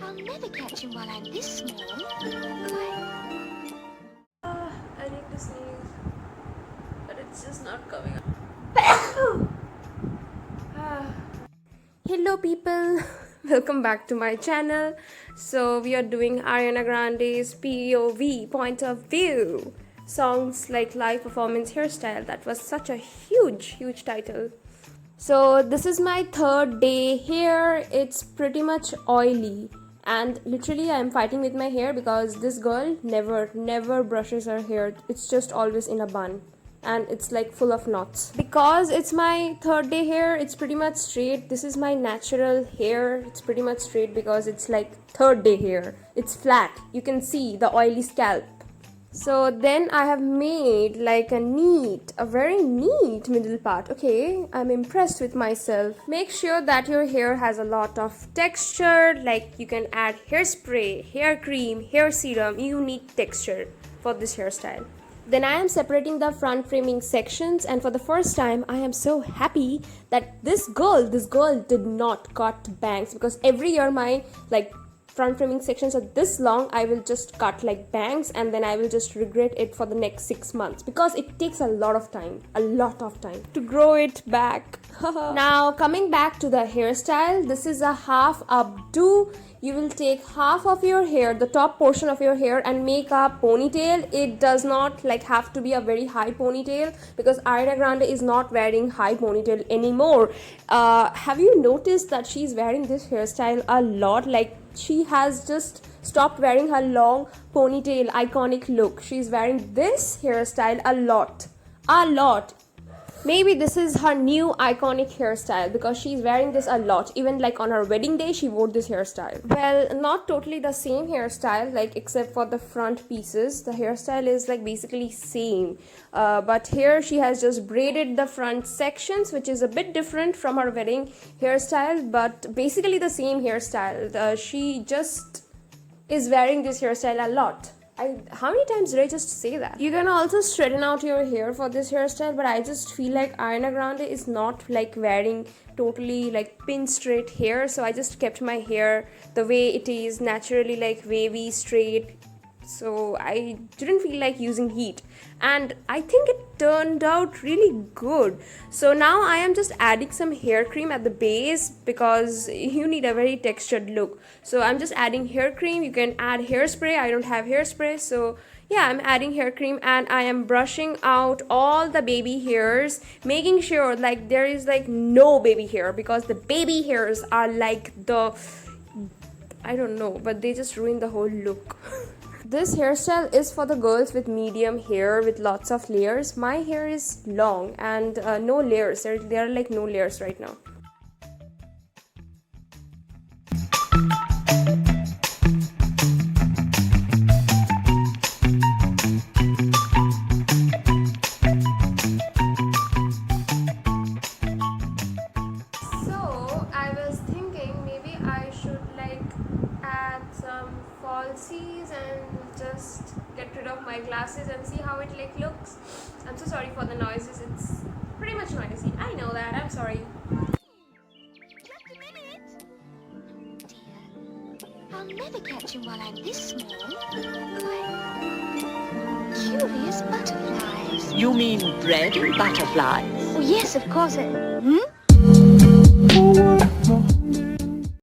I'll never catch him while I'm this small. I need to sneeze, but it's just not coming out. Hello people, welcome back to my channel. So we are doing Ariana Grande's POV, point of view, songs like live performance hairstyle. That was such a huge title. So this is my third day here. It's pretty much oily and literally I'm fighting with my hair because this girl never brushes her hair. It's just always in a bun and it's like full of knots. Because it's my third day hair, it's pretty much straight. This is my natural hair. It's pretty much straight because it's like third day hair. It's flat. You can see the oily scalp. So then I have made like a very neat middle part. Okay, I'm impressed with myself. Make sure that your hair has a lot of texture, like you can add hairspray, hair cream, hair serum. You need texture for this hairstyle. Then I am separating the front framing sections, and for the first time I am so happy that this girl did not cut bangs, because every year my front framing sections are this long, I will just cut like bangs and then I will just regret it for the next 6 months because it takes a lot of time to grow it back. Now coming back to the hairstyle, this is a half updo. You will take half of your hair, the top portion of your hair, and make a ponytail. It does not have to be a very high ponytail because Ariana Grande is not wearing high ponytail anymore. Have you noticed that she's wearing this hairstyle a lot? Like, she has just stopped wearing her long ponytail iconic look. She's wearing this hairstyle a lot. Maybe this is her new iconic hairstyle because she's wearing this a lot. Even like on her wedding day, she wore this hairstyle. Well, not totally the same hairstyle, except for the front pieces. The hairstyle is basically same. But here she has just braided the front sections, which is a bit different from her wedding hairstyle, but basically the same hairstyle. She just is wearing this hairstyle a lot. How many times did I just say that? You can also straighten out your hair for this hairstyle, but I just feel like Ariana Grande is not wearing totally pin straight hair, so I just kept my hair the way it is, naturally wavy, straight. So I didn't feel like using heat, and I think it turned out really good. So now I am just adding some hair cream at the base because you need a very textured look. So I'm just adding hair cream. You can add hairspray. I don't have hairspray, so yeah, I'm adding hair cream and I am brushing out all the baby hairs, making sure there is no baby hair, because the baby hairs are I don't know, but they just ruin the whole look. This hairstyle is for the girls with medium hair with lots of layers. My hair is long and no layers. There are no layers right now. So I was thinking maybe I should add some falsies and just get rid of my glasses and see how it looks. I'm so sorry for the noises. It's pretty much noisy. I know that. I'm sorry. Just a minute. Dear, I'll never catch him while I'm this small. Curious butterflies. You mean bread and butterflies? Oh, yes, of course. Hmm?